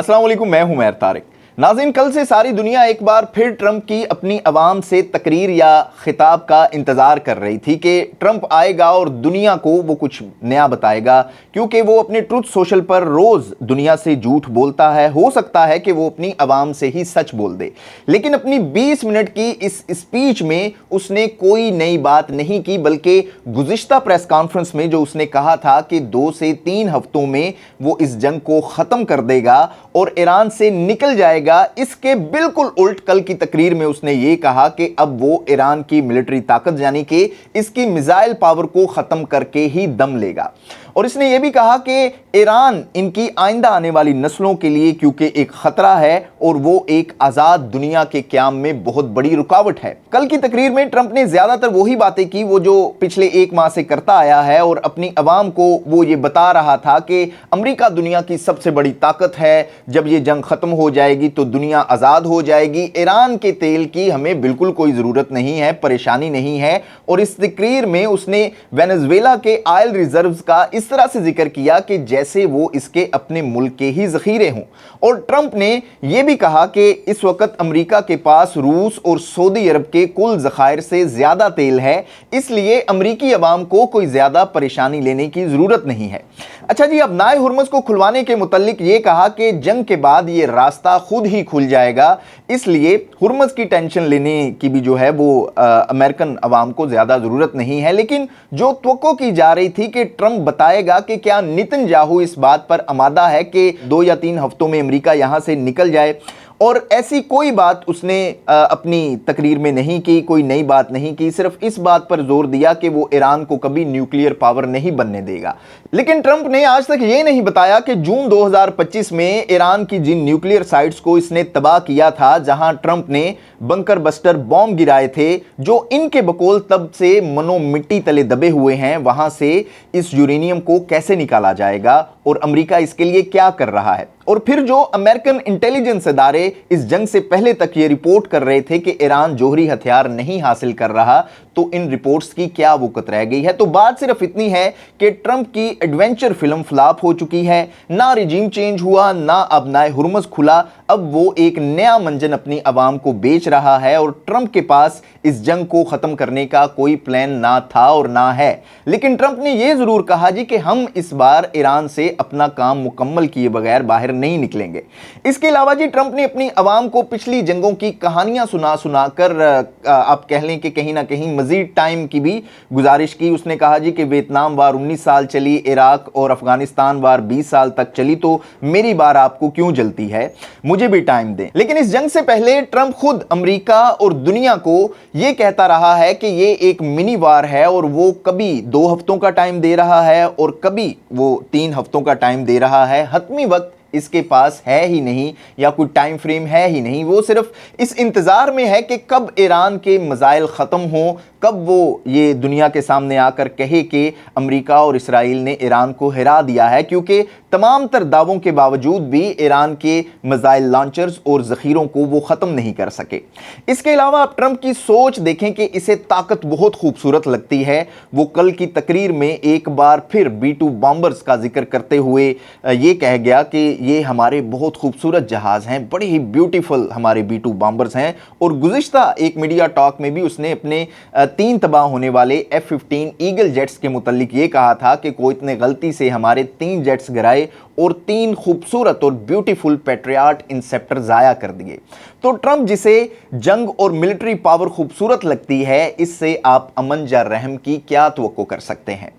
अस्सलाम वालेकुम, मैं हूं मैर तारिक। नाज़रीन, कल से सारी दुनिया एक बार फिर ट्रंप की अपनी आवाम से तकरीर या खिताब का इंतज़ार कर रही थी कि ट्रंप आएगा और दुनिया को वो कुछ नया बताएगा, क्योंकि वो अपने ट्रुथ सोशल पर रोज़ दुनिया से झूठ बोलता है। हो सकता है कि वो अपनी आवाम से ही सच बोल दे, लेकिन अपनी 20 मिनट की इस स्पीच में उसने कोई नई बात नहीं की, बल्कि गुज़िश्ता प्रेस कॉन्फ्रेंस में जो उसने कहा था कि 2 से 3 हफ्तों में वो इस जंग को ख़त्म कर देगा और ईरान से निकल जाएगा, इसके बिल्कुल उल्ट कल की तकरीर में उसने ये कहा कि अब वो ईरान की मिलिट्री ताकत यानी कि इसकी मिसाइल पावर को ख़त्म करके ही दम लेगा। और इसने ये भी कहा कि ईरान इनकी आइंदा आने वाली नस्लों के लिए क्योंकि एक ख़तरा है और वो एक आज़ाद दुनिया के क़याम में बहुत बड़ी रुकावट है। कल की तकरीर में ट्रंप ने ज़्यादातर वही बातें की वो जो पिछले 1 माह से करता आया है, और अपनी आवाम को वो ये बता रहा था कि अमेरिका दुनिया की सबसे बड़ी ताकत है, जब ये जंग ख़त्म हो जाएगी तो दुनिया आज़ाद हो जाएगी, ईरान के तेल की हमें बिल्कुल कोई ज़रूरत नहीं है, परेशानी नहीं है। और इस तकरीर में उसने वेनेजुएला के ऑयल रिजर्व्स का इस तरह से जिक्र किया कि जैसे वो इसके अपने मुल्क के ही ज़ख़ीरे हों। और ट्रंप ने यह भी कहा कि इस वक्त अमेरिका के पास रूस और सऊदी अरब के कुल ज़खायर से ज़्यादा तेल है, इसलिए अमेरिकी अवाम को कोई ज़्यादा परेशानी लेने की ज़रूरत नहीं है। अच्छा जी, अब नाए हुर्मुज़ को खुलवाने के मुतल्लिक ये कहा कि जंग के बाद ये रास्ता खुद ही खुल जाएगा, इसलिए हुर्मुज़ की टेंशन लेने की भी जो है वो अमेरिकन अवाम को ज़्यादा ज़रूरत नहीं है। लेकिन जो तवक्को की जा रही थी कि ट्रंप बताएगा कि क्या नेतन्याहू इस बात पर आमादा है कि 2 या 3 हफ्तों में अमेरिका यहाँ से निकल जाए, और ऐसी कोई बात उसने अपनी तकरीर में नहीं की, कोई नई बात नहीं की, सिर्फ इस बात पर जोर दिया कि वो ईरान को कभी न्यूक्लियर पावर नहीं बनने देगा। लेकिन ट्रंप ने आज तक ये नहीं बताया कि जून 2025 में ईरान की जिन न्यूक्लियर साइट्स को इसने तबाह किया था, जहां ट्रंप ने बंकर बस्टर बॉम्ब गिराए थे, जो इनके बकौल तब से मनो मिट्टी तले दबे हुए हैं, वहां से इस यूरेनियम को कैसे निकाला जाएगा और अमेरिका इसके लिए क्या कर रहा है। और फिर जो अमेरिकन इंटेलिजेंस इदारे इस जंग से पहले तक ये रिपोर्ट कर रहे थे कि ईरान जौहरी हथियार नहीं हासिल कर रहा, तो इन रिपोर्ट्स की क्या वक़्त रह गई है। तो बात सिर्फ इतनी है कि ट्रंप की एडवेंचर फिल्म फ्लॉप हो चुकी है, ना रिजीम चेंज हुआ, ना अब नाए हुर्मुज़ खुला, अब वो एक नया मंजन अपनी आवाम को बेच रहा है। और ट्रंप के पास इस जंग को ख़त्म करने का कोई प्लान ना था और ना है। लेकिन ट्रंप ने यह ज़रूर कहा जी कि हम इस बार ईरान से अपना काम मुकम्मल किए बगैर बाहर नहीं निकलेंगे। इसके अलावा जी ट्रंप ने अपनी आवाम को पिछली जंगों की कहानियां सुना सुना कर आप कह लें कि कहीं ना कहीं मजीद टाइम की भी गुजारिश की। उसने कहा जी कि वियतनाम वार 19 साल चली, इराक और अफगानिस्तान वार 20 साल तक चली, तो मेरी बार आपको क्यों जलती है, मुझे भी टाइम दें। लेकिन इस जंग से पहले ट्रंप खुद अमेरिका और दुनिया को यह कहता रहा है कि ये एक मिनी वार है, और वो कभी 2 हफ्तों का टाइम दे रहा है और कभी वो 3 हफ्तों का टाइम दे रहा है। हतमी वक्त इसके पास है ही नहीं, या कोई टाइम फ्रेम है ही नहीं। वो सिर्फ इस इंतज़ार में है कि कब ईरान के मिसाइल ख़त्म हो, कब वो ये दुनिया के सामने आकर कहे कि अमेरिका और इसराइल ने ईरान को हरा दिया है, क्योंकि तमाम तर दावों के बावजूद भी ईरान के मिसाइल लॉन्चर्स और ज़ख़ीरों को वो ख़त्म नहीं कर सके। इसके अलावा आप ट्रंप की सोच देखें कि इसे ताकत बहुत खूबसूरत लगती है। वो कल की तकरीर में एक बार फिर B-2 बॉम्बर्स का जिक्र करते हुए ये कह गया कि ये हमारे बहुत खूबसूरत जहाज़ हैं, बड़े ही ब्यूटीफुल हमारे B-2 बॉम्बर्स हैं। और गुज़िश्ता एक मीडिया टॉक में भी उसने अपने 3 तबाह होने वाले F-15 ईगल जेट्स के मुतल्लिक ये कहा था कि कोयत ने गलती से हमारे 3 जेट्स गिराए और 3 खूबसूरत और ब्यूटीफुल पैट्रियट इंसेप्टर ज़ाया कर दिए। तो ट्रंप जिसे जंग और मिलिट्री पावर खूबसूरत लगती है, इससे आप अमन या रहम की क्या तवक्को कर सकते हैं।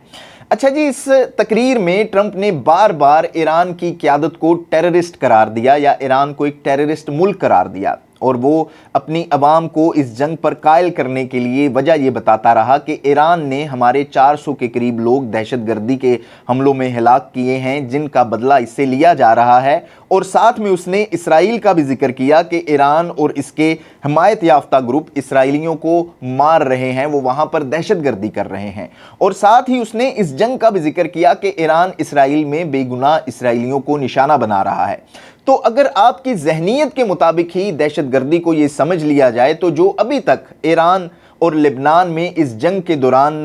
अच्छा जी, इस तकरीर में ट्रंप ने बार बार ईरान की क़यादत को टेररिस्ट करार दिया, या ईरान को एक टेररिस्ट मुल्क करार दिया, और वो अपनी आवाम को इस जंग पर कायल करने के लिए वजह ये बताता रहा कि ईरान ने हमारे 400 के करीब लोग दहशतगर्दी के हमलों में हलाक किए हैं, जिनका बदला इससे लिया जा रहा है। और साथ में उसने इसराइल का भी जिक्र किया कि ईरान और इसके हिमायत याफ्ता ग्रुप इसराइलियों को मार रहे हैं, वो वहाँ पर दहशतगर्दी कर रहे हैं। और साथ ही उसने इस जंग का भी जिक्र किया कि ईरान इसराइल में बेगुनाह इसराइलियों को निशाना बना रहा है। तो अगर आपकी जहनीत के मुताबिक ही दहशतगर्दी को ये समझ लिया जाए, तो जो अभी तक ईरान اور लेबनान में इस जंग के दौरान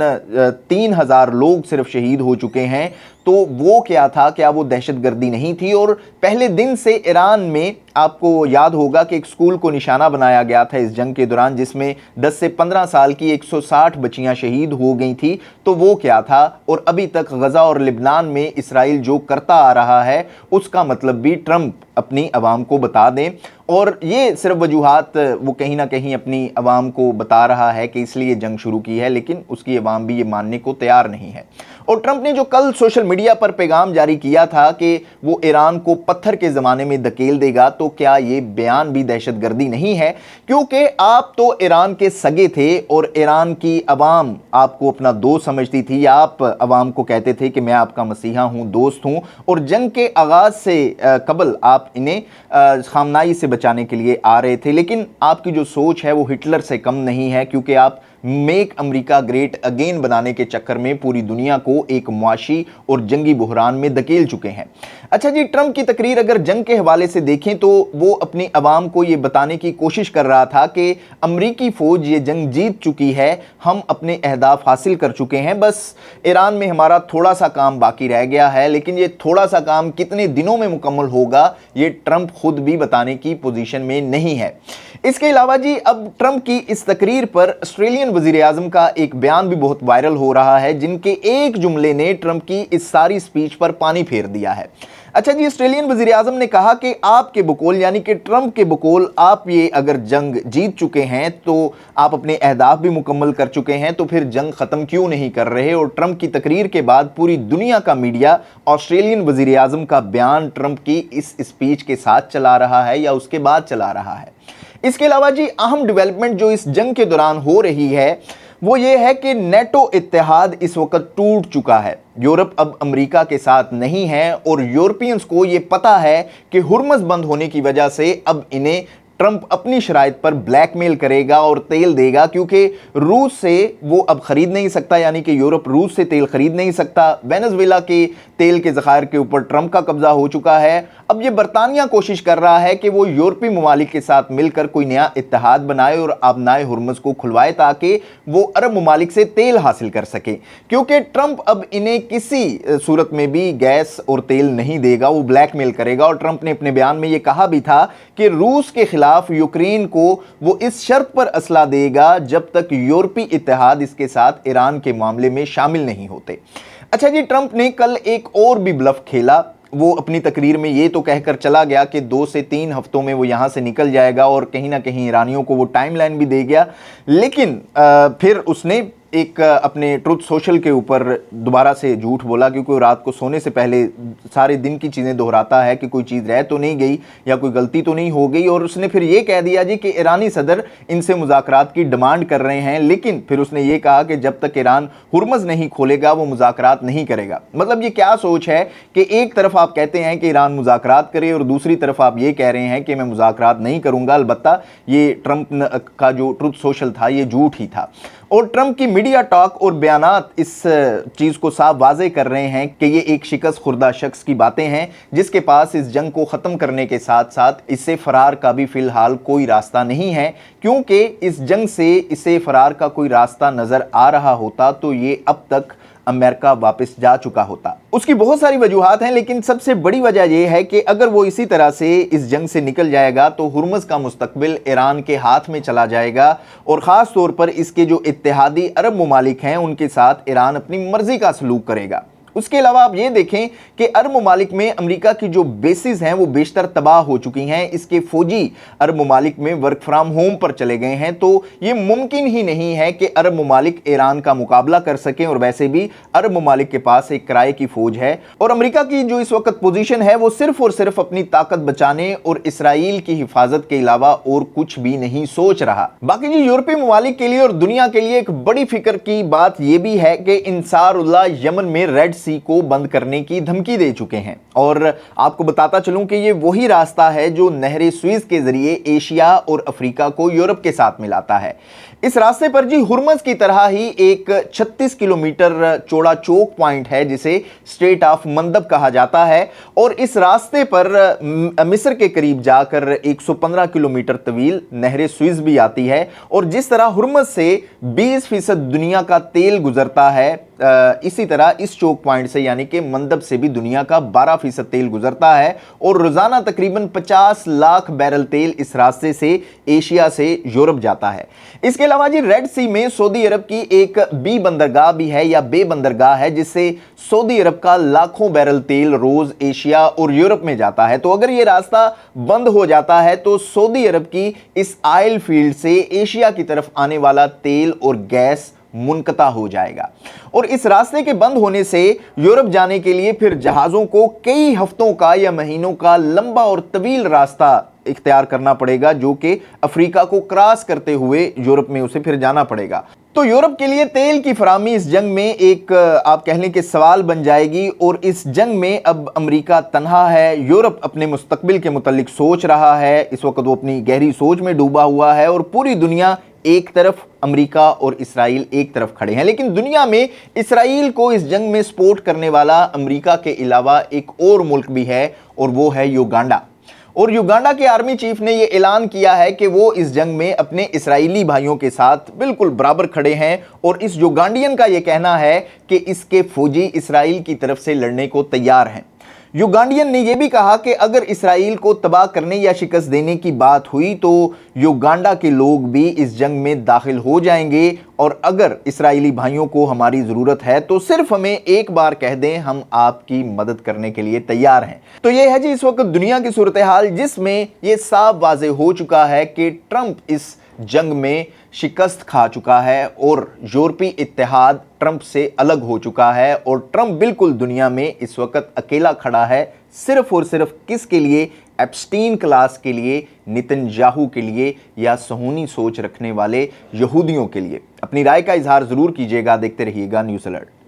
3000 लोग सिर्फ शहीद हो चुके हैं, तो वो क्या था? क्या वो दहशतगर्दी नहीं थी? और पहले दिन से ईरान में आपको याद होगा कि एक स्कूल को निशाना बनाया गया था इस जंग के दौरान, जिसमें 10 से 15 साल की 160 बच्चियां शहीद हो गई थी। तो वो क्या था? और अभी तक गजा और लेबनान में इसराइल जो करता आ रहा है उसका मतलब भी ट्रंप अपनी अवाम को बता दें। और ये सिर्फ वजूहात वो कहीं ना कहीं अपनी अवाम को बता रहा है कि इसलिए जंग शुरू की है, लेकिन उसकी अवाम भी ये मानने को तैयार नहीं है। और ट्रंप ने जो कल सोशल मीडिया पर पैगाम जारी किया था कि वो ईरान को पत्थर के ज़माने में धकेल देगा, तो क्या ये बयान भी दहशतगर्दी नहीं है? क्योंकि आप तो ईरान के सगे थे और ईरान की अवाम आपको अपना दोस्त समझती थी। आप अवाम को कहते थे कि मैं आपका मसीहा हूँ, दोस्त हूँ, और जंग के आगाज़ से कबल आप इन्हें खामनाई से बचाने के लिए आ रहे थे। लेकिन आपकी जो सोच है वो हिटलर से कम नहीं है, क्योंकि आप मेक अमेरिका ग्रेट अगेन बनाने के चक्कर में पूरी दुनिया को एक मुआशी और जंगी बहरान में धकेल चुके हैं। अच्छा जी, ट्रंप की तकरीर अगर जंग के हवाले से देखें तो वो अपनी अवाम को ये बताने की कोशिश कर रहा था कि अमरीकी फ़ौज ये जंग जीत चुकी है, हम अपने अहदाफ हासिल कर चुके हैं, बस ईरान में हमारा थोड़ा सा काम बाकी रह गया है। लेकिन ये थोड़ा सा काम कितने दिनों में मुकम्मल होगा ये ट्रंप खुद भी बताने की पोजीशन में नहीं है। इसके अलावा जी, अब ट्रंप की इस तकरीर पर ऑस्ट्रेलियन वज़ीर आज़म का एक बयान भी बहुत वायरल हो रहा है, जिनके एक जुमले ने ट्रंप की इस सारी स्पीच पर पानी फेर दिया है। अच्छा जी, ऑस्ट्रेलियन वज़ीर आज़म ने कहा कि आपके बकौल यानी कि ट्रंप के बकौल आप ये अगर जंग जीत चुके हैं तो आप अपने अहदाफ भी मुकम्मल कर चुके हैं, तो फिर जंग ख़त्म क्यों नहीं कर रहे? और ट्रंप की तकरीर के बाद पूरी दुनिया का मीडिया ऑस्ट्रेलियन वज़ीर आज़म का बयान ट्रंप की इस स्पीच के साथ चला रहा है या उसके बाद चला रहा है। इसके अलावा जी, अहम डेवलपमेंट जो इस जंग के दौरान हो रही है वो ये है कि नेटो इत्तेहाद इस वक्त टूट चुका है। यूरोप अब अमेरिका के साथ नहीं है और यूरोपियंस को ये पता है कि हुर्मुज़ बंद होने की वजह से अब इन्हें ट्रंप अपनी शराइत पर ब्लैकमेल करेगा और तेल देगा, क्योंकि रूस से वो अब खरीद नहीं सकता, यानी कि यूरोप रूस से तेल खरीद नहीं सकता। वेनेजुएला के तेल के ज़खायर के ऊपर ट्रंप का कब्जा हो चुका है। अब ये बरतानिया कोशिश कर रहा है कि वो यूरोपीय ममालिक के साथ मिलकर कोई नया इत्तेहाद बनाए और आबनाए हुर्मुज़ को खुलवाए, ताकि वो अरब ममालिक से तेल हासिल कर सके। क्योंकि ट्रंप अब इन्हें किसी सूरत में भी गैस और तेल नहीं देगा, वो ब्लैकमेल करेगा। और ट्रंप ने अपने बयान में ये कहा भी था कि रूस के खिलाफ यूक्रेन को वो इस शर्त पर असला देगा जब तक यूरोपीय इत्तेहाद इसके साथ ईरान के मामले में शामिल नहीं होते। अच्छा जी, ट्रंप ने कल एक और भी ब्लफ खेला। वो अपनी तकरीर में ये तो कहकर चला गया कि 2 से 3 हफ्तों में वो यहाँ से निकल जाएगा और कहीं ना कहीं ईरानियों को वो टाइमलाइन भी दे गया। लेकिन फिर उसने एक अपने ट्रुथ सोशल के ऊपर दोबारा से झूठ बोला, क्योंकि वो रात को सोने से पहले सारे दिन की चीज़ें दोहराता है कि कोई चीज़ रह तो नहीं गई या कोई गलती तो नहीं हो गई। और उसने फिर ये कह दिया जी कि ईरानी सदर इनसे मुज़ाकरात की डिमांड कर रहे हैं, लेकिन फिर उसने ये कहा कि जब तक ईरान हुर्मुज़ नहीं खोलेगा वो मुज़ाकरात नहीं करेगा। मतलब ये क्या सोच है कि एक तरफ आप कहते हैं कि ईरान मुज़ाकरात करे और दूसरी तरफ आप ये कह रहे हैं कि मैं मुज़ाकरात नहीं करूँगा। अलबत्ता ये ट्रंप का जो ट्रुथ सोशल था ये झूठ ही था। और ट्रंप की मीडिया टॉक और बयानात इस चीज़ को साफ वाज़े कर रहे हैं कि ये एक शिकस्त खुर्दा शख्स की बातें हैं, जिसके पास इस जंग को ख़त्म करने के साथ साथ इससे फ़रार का भी फ़िलहाल कोई रास्ता नहीं है। क्योंकि इस जंग से इसे फ़रार का कोई रास्ता नज़र आ रहा होता तो ये अब तक अमेरिका वापस जा चुका होता। उसकी बहुत सारी वजूहात हैं, लेकिन सबसे बड़ी वजह यह है कि अगर वो इसी तरह से इस जंग से निकल जाएगा तो हुर्मुज़ का मुस्तकबिल ईरान के हाथ में चला जाएगा और ख़ास तौर पर इसके जो इत्तेहादी अरब ममालिक हैं उनके साथ ईरान अपनी मर्जी का सलूक करेगा। उसके अलावा आप ये देखें कि अरब ममालिक में अमेरिका की जो बेसिस हैं वो बेशतर तबाह हो चुकी हैं। इसके फौजी अरब ममालिक में वर्क फ्राम होम पर चले गए हैं, तो ये मुमकिन ही नहीं है कि अरब ममालिक ईरान का मुकाबला कर सकें। और वैसे भी अरब ममालिक के पास एक किराए की फौज है और अमेरिका की जो इस वक्त पोजीशन है वो सिर्फ और सिर्फ अपनी ताकत बचाने और इसराइल की हिफाजत के अलावा और कुछ भी नहीं सोच रहा। बाकी जी, यूरोपीय ममालिक के लिए और दुनिया के लिए एक बड़ी फिक्र की बात यह भी है कि इंसारुल्लाह यमन में रेड सी को बंद करने की धमकी दे चुके हैं। और आपको बताता चलूं कि ये वही रास्ता है जो नहर सुएज के जरिए एशिया और अफ्रीका को यूरोप के साथ मिलाता है। इस रास्ते पर जी हुर्मस की तरह ही एक 36 किलोमीटर चौड़ा चोक पॉइंट है जिसे स्ट्रेट ऑफ मंदब कहा जाता है, और इस रास्ते पर मिस्र के करीब जाकर 115 किलोमीटर तवील नहर सुएज भी आती है। और जिस तरह हुर्मस से 20% दुनिया का तेल गुजरता है, इसी तरह इस चोक पॉइंट से यानी कि मंदब से भी दुनिया का 12% तेल गुजरता है, और रोजाना तकरीबन 50 लाख बैरल तेल इस रास्ते से एशिया से यूरोप जाता है। इसके अलावा जी रेड सी में सऊदी अरब की एक बी बंदरगाह भी है या बे बंदरगाह है, जिससे सऊदी अरब का लाखों बैरल तेल रोज एशिया और यूरोप में जाता है। तो अगर यह रास्ता बंद हो जाता है तो सऊदी अरब की इस ऑयल फील्ड से एशिया की तरफ आने वाला तेल और गैस मुनक़ता हो जाएगा, और इस रास्ते के बंद होने से यूरोप जाने के लिए फिर जहाज़ों को कई हफ्तों का या महीनों का लंबा और तवील रास्ता इख्तियार करना पड़ेगा, जो कि अफ्रीका को क्रॉस करते हुए यूरोप में उसे फिर जाना पड़ेगा। तो यूरोप के लिए तेल की फराहमी इस जंग में एक आप कह लें कि सवाल बन जाएगी, और इस जंग में अब अमेरिका तन्हा है। यूरोप अपने मुस्तकबिल के मुतालिक सोच रहा है, इस वक्त वो अपनी गहरी सोच में डूबा हुआ है, और पूरी दुनिया एक तरफ, अमेरिका और इसराइल एक तरफ खड़े हैं। लेकिन दुनिया में इसराइल को इस जंग में सपोर्ट करने वाला अमेरिका के अलावा एक और मुल्क भी है, और वो है युगांडा। और युगांडा के आर्मी चीफ ने यह ऐलान किया है कि वो इस जंग में अपने इसराइली भाइयों के साथ बिल्कुल बराबर खड़े हैं, और इस युगांडियन का यह कहना है कि इसके फौजी इसराइल की तरफ से लड़ने को तैयार हैं। युगांडियन ने यह भी कहा कि अगर इसराइल को तबाह करने या शिकस्त देने की बात हुई तो युगांडा के लोग भी इस जंग में दाखिल हो जाएंगे, और अगर इसराइली भाइयों को हमारी ज़रूरत है तो सिर्फ हमें एक बार कह दें, हम आपकी मदद करने के लिए तैयार हैं। तो यह है जी इस वक्त दुनिया की सूरत हाल, जिसमें यह साफ वाज़ेह हो चुका है कि ट्रंप इस जंग में शिकस्त खा चुका है, और यूरोपीय इत्तेहाद ट्रंप से अलग हो चुका है, और ट्रंप बिल्कुल दुनिया में इस वक्त अकेला खड़ा है, सिर्फ और सिर्फ किसके लिए? एप्स्टीन क्लास के लिए, नेतन्याहू के लिए, या सहूनी सोच रखने वाले यहूदियों के लिए। अपनी राय का इजहार जरूर कीजिएगा। देखते रहिएगा न्यूज़ अलर्ट।